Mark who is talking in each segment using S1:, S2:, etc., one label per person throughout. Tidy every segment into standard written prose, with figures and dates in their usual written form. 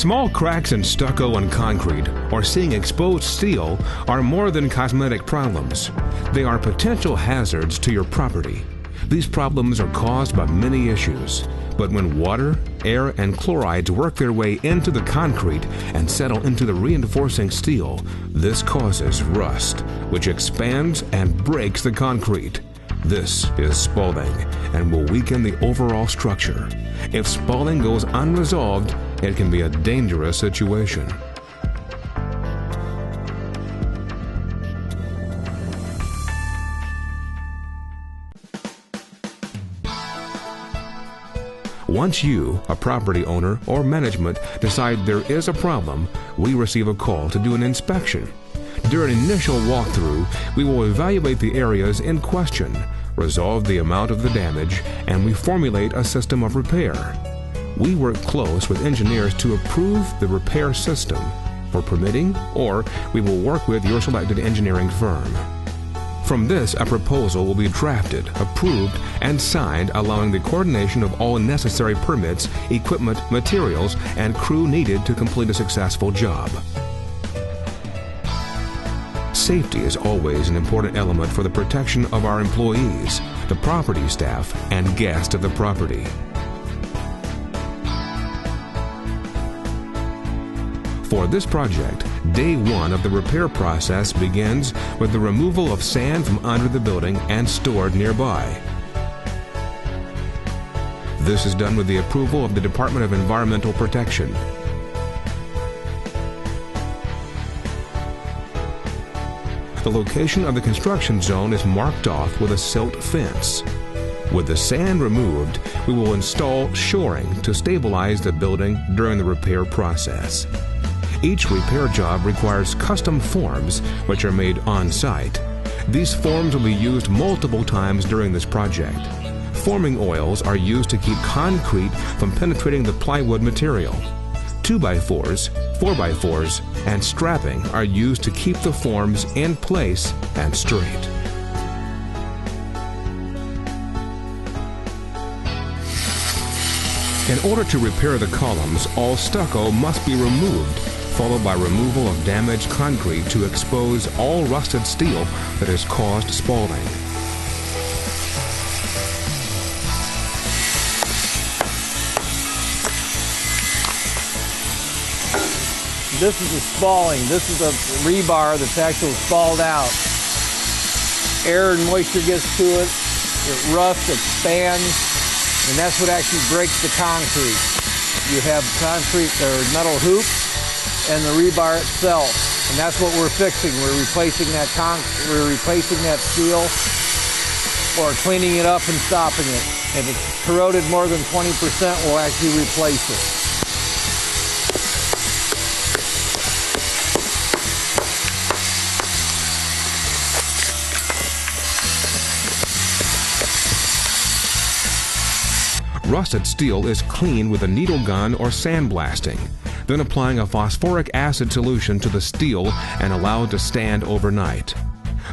S1: Small cracks in stucco and concrete or seeing exposed steel are more than cosmetic problems. They are potential hazards to your property. These problems are caused by many issues, but when water, air, and chlorides work their way into the concrete and settle into the reinforcing steel, this causes rust, which expands and breaks the concrete. This is spalling and will weaken the overall structure. If spalling goes unresolved, it can be a dangerous situation. Once you, a property owner or management, decide there is a problem, we receive a call to do an inspection. During initial walkthrough, we will evaluate the areas in question, resolve the amount of the damage, and we formulate a system of repair. We work close with engineers to approve the repair system for permitting, or we will work with your selected engineering firm. From this, a proposal will be drafted, approved, and signed, allowing the coordination of all necessary permits, equipment, materials, and crew needed to complete a successful job. Safety is always an important element for the protection of our employees, the property staff, and guests of the property. For this project, day one of the repair process begins with the removal of sand from under the building and stored nearby. This is done with the approval of the Department of Environmental Protection. The location of the construction zone is marked off with a silt fence. With the sand removed, we will install shoring to stabilize the building during the repair process. Each repair job requires custom forms which are made on-site. These forms will be used multiple times during this project. Forming oils are used to keep concrete from penetrating the plywood material. 2x4s, 4x4s, and strapping are used to keep the forms in place and straight. In order to repair the columns, all stucco must be removed, followed by removal of damaged concrete to expose all rusted steel that has caused spalling.
S2: This is a spalling. This is a rebar that's actually spalled out. Air and moisture gets to it, it rusts, expands, and that's what actually breaks the concrete. You have concrete, or metal hoop, and the rebar itself, and that's what we're fixing. We're replacing that steel, or cleaning it up and stopping it. If it's corroded more than 20%, we'll actually replace it.
S1: Rusted steel is cleaned with a needle gun or sandblasting, then applying a phosphoric acid solution to the steel and allowed to stand overnight.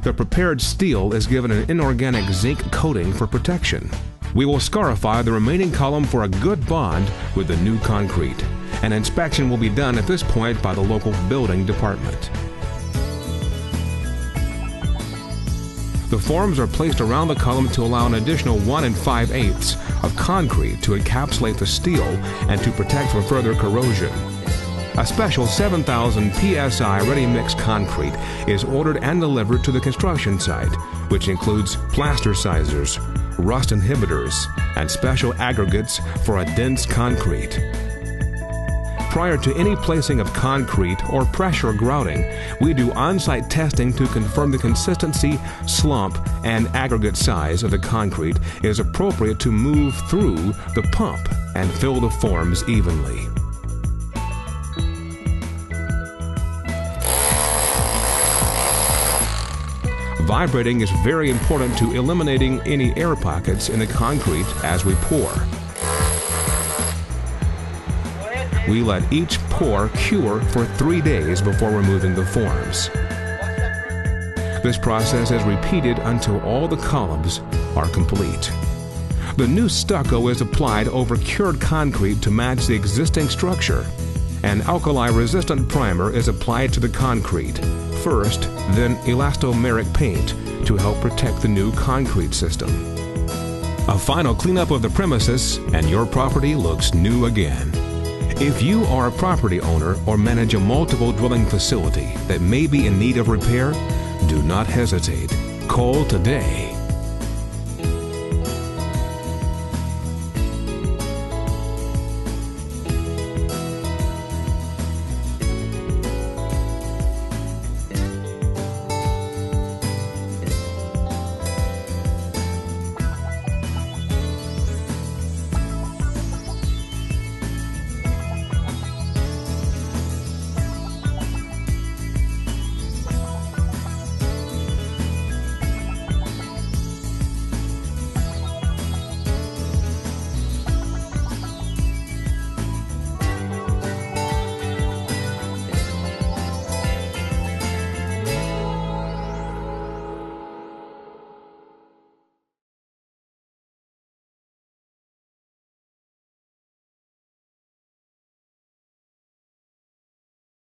S1: The prepared steel is given an inorganic zinc coating for protection. We will scarify the remaining column for a good bond with the new concrete. An inspection will be done at this point by the local building department. The forms are placed around the column to allow an additional 1 5/8 of concrete to encapsulate the steel and to protect from further corrosion. A special 7,000 psi ready-mix concrete is ordered and delivered to the construction site, which includes plasticizers, rust inhibitors, and special aggregates for a dense concrete. Prior to any placing of concrete or pressure grouting, we do on-site testing to confirm the consistency, slump, and aggregate size of the concrete is appropriate to move through the pump and fill the forms evenly. Vibrating is very important to eliminating any air pockets in the concrete as we pour. We let each pour cure for 3 days before removing the forms. This process is repeated until all the columns are complete. The new stucco is applied over cured concrete to match the existing structure. An alkali-resistant primer is applied to the concrete. First, then elastomeric paint to help protect the new concrete system. A final cleanup of the premises and your property looks new again. If you are a property owner or manage a multiple dwelling facility that may be in need of repair, do not hesitate. Call today.